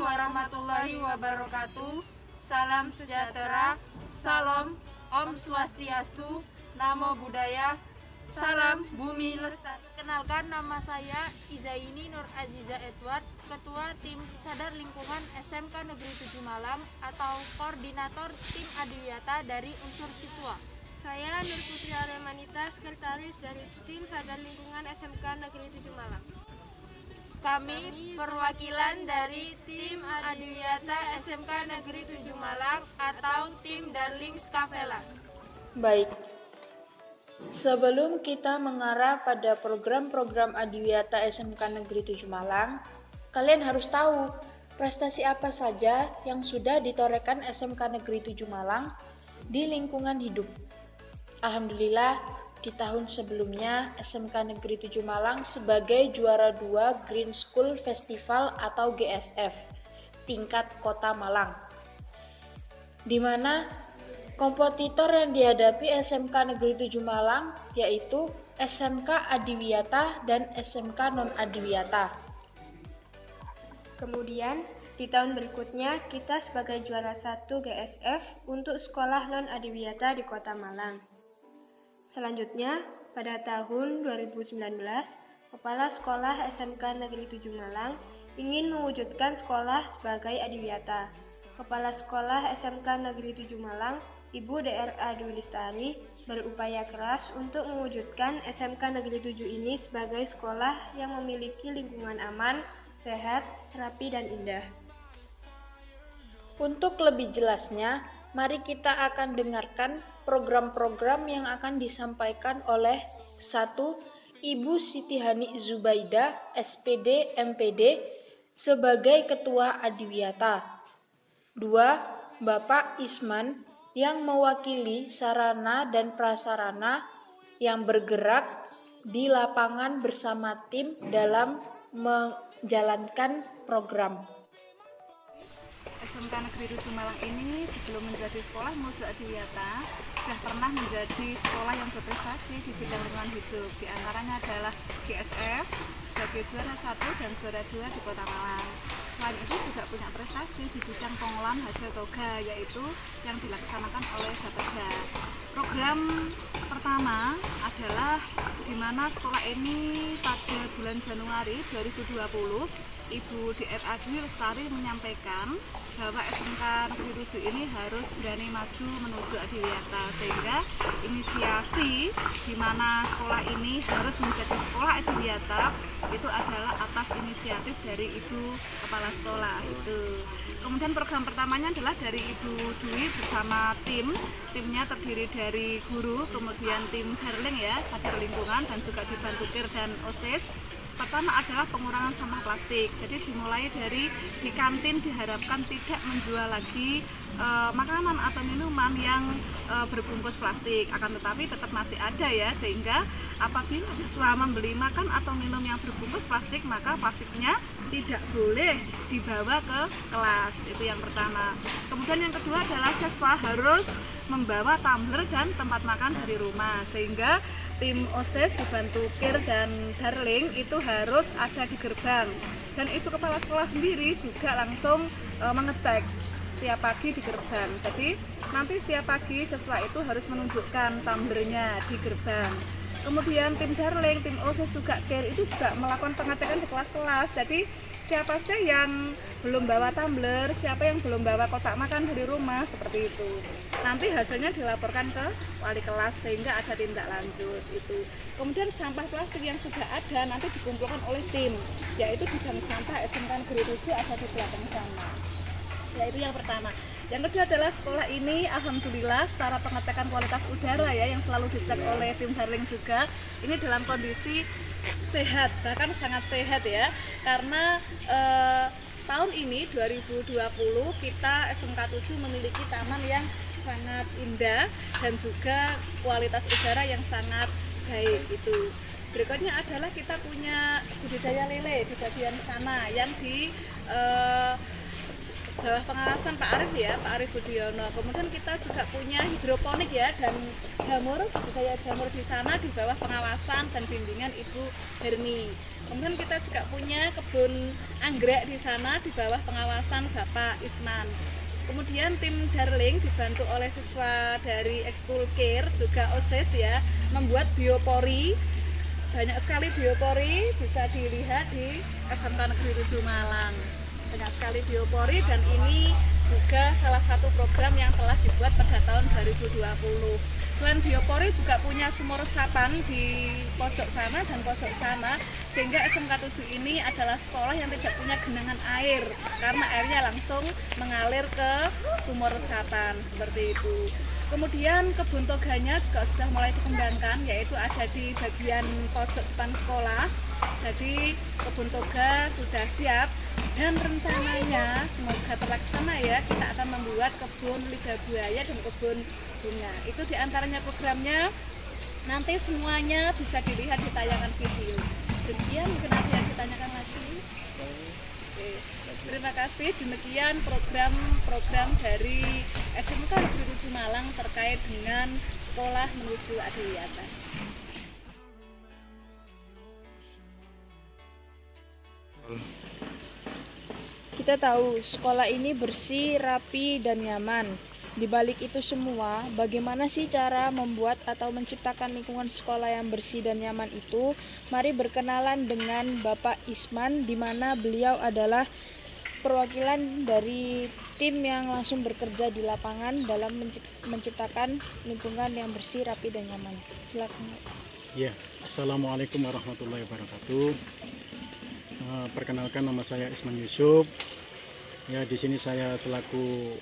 warahmatullahi wabarakatuh. Salam sejahtera, salam, Om Swastiastu, Namo Buddhaya, salam Bumi Lestari. Kenalkan, nama saya Izaini Nur Aziza Edward, Ketua Tim Sadar Lingkungan SMK Negeri 7 Malang atau Koordinator Tim Adiwiyata dari unsur siswa. Saya Nur Putri Aremanita, Sekretaris dari Tim Sadar Lingkungan SMK Negeri 7 Malang. Kami perwakilan dari Tim Adiwiyata SMK Negeri 7 Malang atau Tim Darling Skavela. Baik. Sebelum kita mengarah pada program-program Adiwiyata SMK Negeri 7 Malang, kalian harus tahu prestasi apa saja yang sudah ditorehkan SMK Negeri 7 Malang di lingkungan hidup. Alhamdulillah, di tahun sebelumnya SMK Negeri 7 Malang sebagai juara 2 Green School Festival atau GSF tingkat Kota Malang, di mana kompetitor yang dihadapi SMK Negeri 7 Malang yaitu SMK Adiwiyata dan SMK Non-Adiwiyata. Kemudian, di tahun berikutnya kita sebagai juara 1 GSF untuk sekolah non-adiwiyata di Kota Malang. Selanjutnya, pada tahun 2019, Kepala Sekolah SMK Negeri 7 Malang ingin mewujudkan sekolah sebagai adiwiyata. Kepala Sekolah SMK Negeri 7 Malang, Ibu DRA Dwi Lestari, berupaya keras untuk mewujudkan SMK Negeri 7 ini sebagai sekolah yang memiliki lingkungan aman, sehat, rapi, dan indah. Untuk lebih jelasnya, mari kita akan dengarkan program-program yang akan disampaikan oleh 1. Ibu Siti Hani Zubaida, SPD MPD, sebagai Ketua Adiwiyata. 2. Bapak Isman, yang mewakili sarana dan prasarana yang bergerak di lapangan bersama tim dalam menjalankan program. SMK Negeri 7 Malang ini sebelum menjadi sekolah menuju adiwiyata sudah pernah menjadi sekolah yang berprestasi di bidang lingkungan hidup. Di antaranya adalah GSF sebagai juara 1 dan juara 2 di Kota Malang. Selain itu juga punya prestasi di bidang pengolahan hasil toga, yaitu yang dilaksanakan oleh Bapeda. Program pertama adalah di mana sekolah ini pada bulan Januari 2020 Ibu DRA Dwi Lestari menyampaikan bahwa SMK Negeri 7 ini harus berani maju menuju adiwiyata, sehingga inisiasi di mana sekolah ini harus menjadi sekolah adiwiyata itu adalah atas inisiatif dari Ibu Kepala Sekolah itu. Kemudian program pertamanya adalah dari Ibu Dwi bersama timnya terdiri dari guru, kemudian tim Darling ya, sadar lingkungan, dan juga dibantu KIR dan OSIS. Pertama adalah pengurangan sampah plastik. Jadi dimulai dari di kantin diharapkan tidak menjual lagi makanan atau minuman yang berbungkus plastik. Akan tetapi tetap masih ada ya, sehingga apabila siswa membeli makan atau minum yang berbungkus plastik, maka plastiknya tidak boleh dibawa ke kelas. Itu yang pertama. Kemudian yang kedua adalah siswa harus membawa tumbler dan tempat makan dari rumah, sehingga tim OSIS dibantu KIR dan Darling itu harus ada di gerbang, dan Ibu Kepala Sekolah sendiri juga langsung mengecek setiap pagi di gerbang. Jadi nanti setiap pagi siswa itu harus menunjukkan tumblernya di gerbang. Kemudian tim Darling, tim OSIS juga KIR itu juga melakukan pengecekan di kelas-kelas. Jadi siapa sih yang belum bawa tumbler, siapa yang belum bawa kotak makan dari rumah, seperti itu. Nanti hasilnya dilaporkan ke wali kelas sehingga ada tindak lanjut itu. Kemudian sampah plastik yang sudah ada nanti dikumpulkan oleh tim, yaitu di bank sampah SMK Negeri 7 ada di belakang sana. Yaitu yang pertama. Yang kedua adalah sekolah ini alhamdulillah secara pengecekan kualitas udara ya yang selalu dicek oleh tim Darling juga, ini dalam kondisi sehat, bahkan sangat sehat ya, karena tahun ini 2020 kita SMK 7 memiliki taman yang sangat indah dan juga kualitas udara yang sangat baik itu. Berikutnya adalah kita punya budidaya lele di bagian sana yang di bawah pengawasan Pak Arif ya, Pak Arif Budiono. Kemudian kita juga punya hidroponik ya, dan jamur, budidaya jamur di sana di bawah pengawasan dan bimbingan Ibu Herni. Kemudian kita juga punya kebun anggrek di sana di bawah pengawasan Bapak Isman. Kemudian tim Darling dibantu oleh siswa dari Ekskul Care juga OSIS ya, membuat biopori. Banyak sekali biopori bisa dilihat di SMK Negeri 7 Malang. Banyak sekali biopori dan ini juga salah satu program yang telah dibuat pada tahun 2020. Selain biopori juga punya sumur resapan di pojok sana dan pojok sana, sehingga SMK 7 ini adalah sekolah yang tidak punya genangan air karena airnya langsung mengalir ke sumur resapan seperti itu. Kemudian kebun toganya juga sudah mulai dikembangkan, yaitu ada di bagian pojok depan sekolah. Jadi kebun toga sudah siap dan rencananya semoga terlaksana ya, kita akan membuat kebun lidah buaya dan kebun bunga. Itu diantaranya programnya, nanti semuanya bisa dilihat di tayangan video. Demikian, mungkin ada yang ditanyakan lagi. Oke. Terima kasih, demikian program dari SMK Negeri 7 Malang terkait dengan sekolah menuju Adiwiyata. Kita tahu sekolah ini bersih, rapi, dan nyaman. Di balik itu semua, bagaimana sih cara membuat atau menciptakan lingkungan sekolah yang bersih dan nyaman itu? Mari berkenalan dengan Bapak Isman, di mana beliau adalah perwakilan dari tim yang langsung bekerja di lapangan dalam menciptakan lingkungan yang bersih, rapi, dan nyaman. Silakan. Ya, Assalamualaikum warahmatullahi wabarakatuh. Perkenalkan, nama saya Isman Yusuf. Ya, di sini saya selaku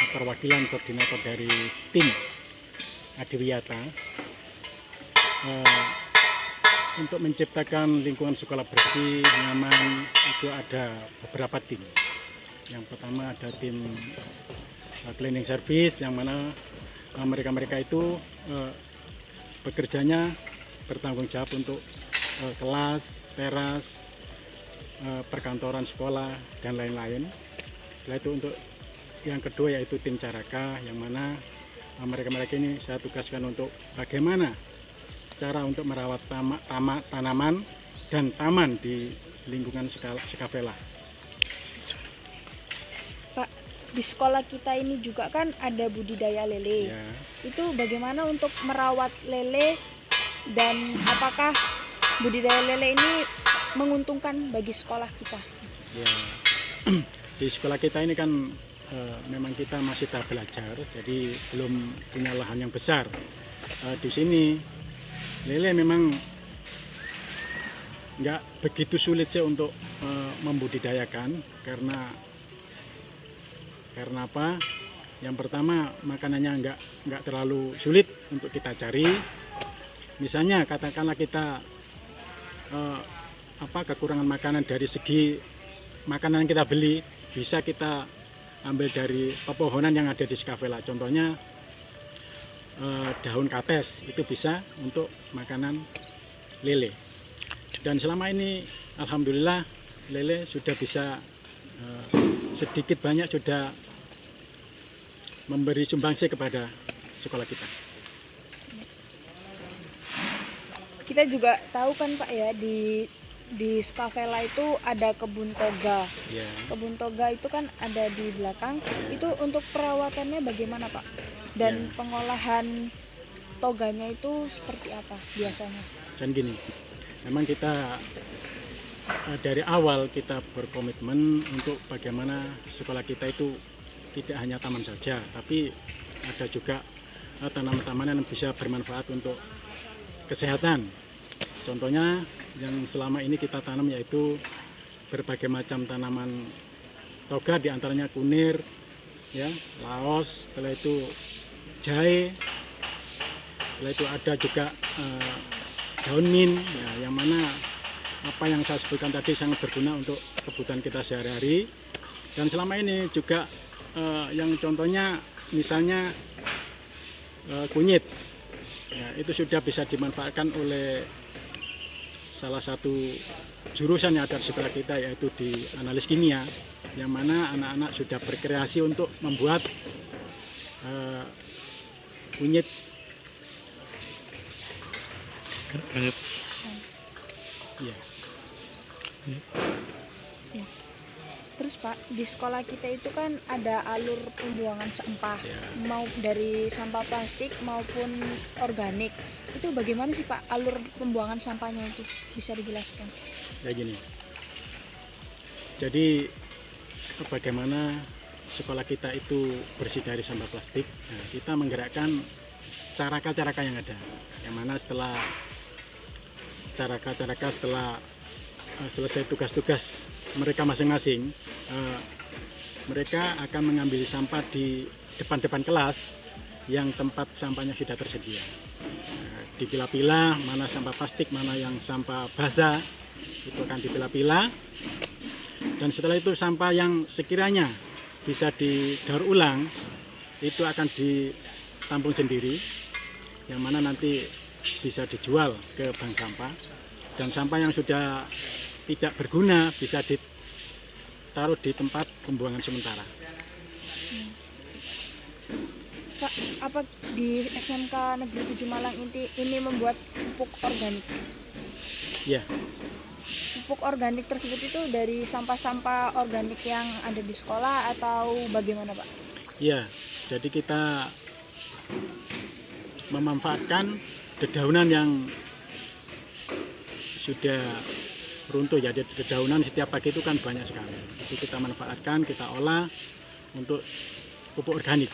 perwakilan koordinator dari tim Adiwiyata. Untuk menciptakan lingkungan sekolah bersih, nyaman, itu ada beberapa tim. Yang pertama ada tim cleaning service, yang mana mereka-mereka itu bekerjanya bertanggung jawab untuk kelas, teras, perkantoran sekolah, dan lain-lain. Setelah itu untuk yang kedua yaitu tim Caraka, yang mana mereka-mereka ini saya tugaskan untuk bagaimana cara untuk merawat tanaman dan taman di lingkungan Sekavela. Pak, di sekolah kita ini juga kan ada budidaya lele. Ya. Itu bagaimana untuk merawat lele dan apakah budidaya lele ini menguntungkan bagi sekolah kita? Ya. Di sekolah kita ini kan memang kita masih tahap belajar, jadi belum punya lahan yang besar. Di sini lele memang nggak begitu sulit sih untuk membudidayakan, karena apa? Yang pertama, makanannya nggak terlalu sulit untuk kita cari. Misalnya katakanlah kita kekurangan makanan dari segi makanan yang kita beli, bisa kita ambil dari pepohonan yang ada di Sekavela. Contohnya daun kates, itu bisa untuk makanan lele. Dan selama ini alhamdulillah lele sudah bisa sedikit banyak sudah memberi sumbangsi kepada sekolah kita. Kita juga tahu kan Pak ya, di Sekavela itu ada kebun toga. Ya. Kebun toga itu kan ada di belakang. Itu untuk perawatannya bagaimana Pak? Dan pengolahan toganya itu seperti apa biasanya? Dan gini, memang kita dari awal kita berkomitmen untuk bagaimana sekolah kita itu tidak hanya taman saja, tapi ada juga tanaman-tanaman yang bisa bermanfaat untuk kesehatan. Contohnya yang selama ini kita tanam yaitu berbagai macam tanaman toga, diantaranya kunir, ya, laos, setelah itu jahe, setelah itu ada juga daun mint, ya, yang mana apa yang saya sebutkan tadi sangat berguna untuk kebutuhan kita sehari-hari. Dan selama ini juga yang contohnya misalnya kunyit, ya, itu sudah bisa dimanfaatkan oleh salah satu jurusan yang ada di sekolah kita, yaitu di analis kimia, yang mana anak-anak sudah berkreasi untuk membuat kunyit. Iya. Ya. Terus Pak, di sekolah kita itu kan ada alur pembuangan sampah, mau dari sampah plastik maupun organik. Itu bagaimana sih Pak alur pembuangan sampahnya itu? Bisa dijelaskan? Ya gini. Jadi bagaimana sekolah kita itu bersih dari sampah plastik? Nah, kita menggerakkan caraka-caraka yang ada. Yang mana setelah caraka-caraka setelah selesai tugas-tugas mereka masing-masing, mereka akan mengambil sampah di depan-depan kelas yang tempat sampahnya sudah tersedia. Dipilah-pilah mana sampah plastik, mana yang sampah basah, itu akan dipilah-pilah. Dan setelah itu sampah yang sekiranya bisa didaur ulang, itu akan ditampung sendiri, yang mana nanti bisa dijual ke bank sampah. Dan sampah yang sudah tidak berguna bisa ditaruh di tempat pembuangan sementara. Pak, apa di SMK Negeri 7 Malang ini membuat pupuk organik? Ya. Pupuk organik tersebut itu dari sampah-sampah organik yang ada di sekolah atau bagaimana Pak? Ya, jadi kita memanfaatkan dedaunan yang sudah runtuh, ya. Dedaunan setiap pagi itu kan banyak sekali. Itu kita manfaatkan, kita olah untuk pupuk organik.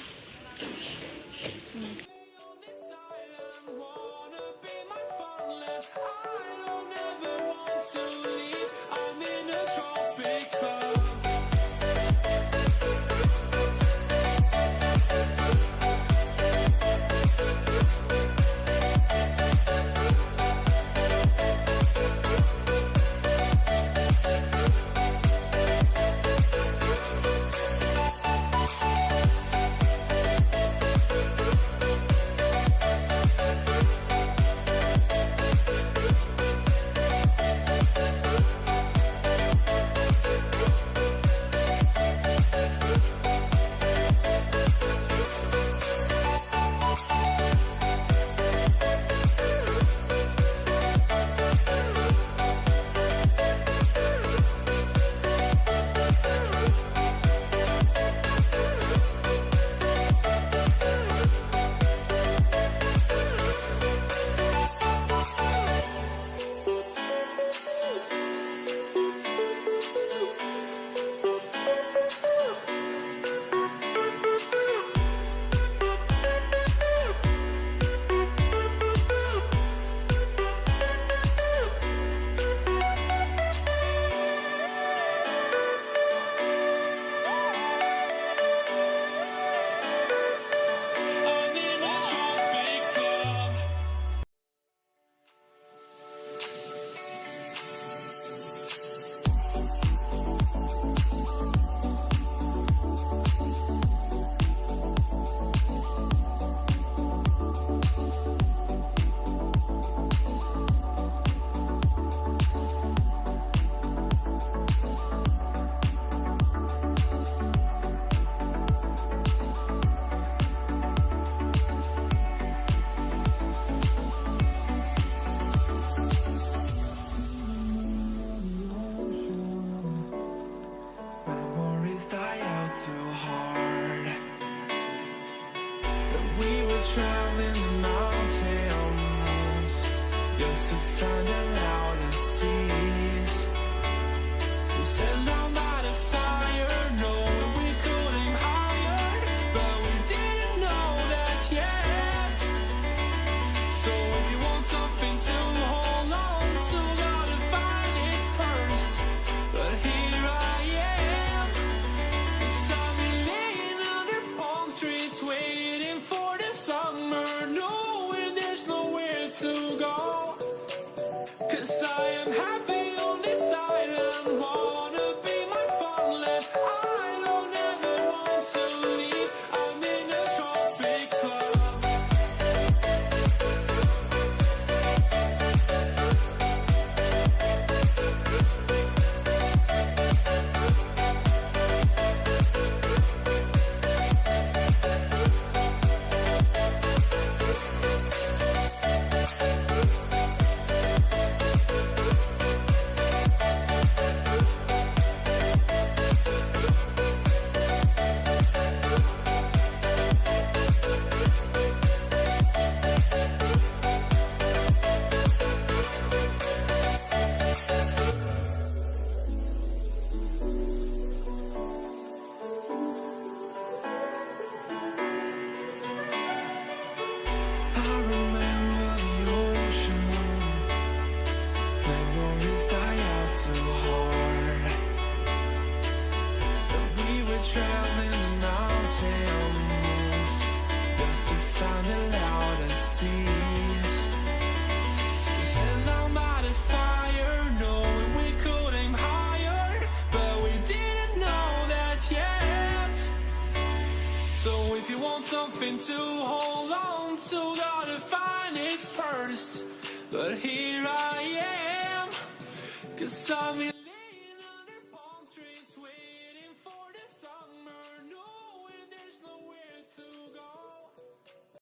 Waiting for the summer. but here I am, 'cause I'm in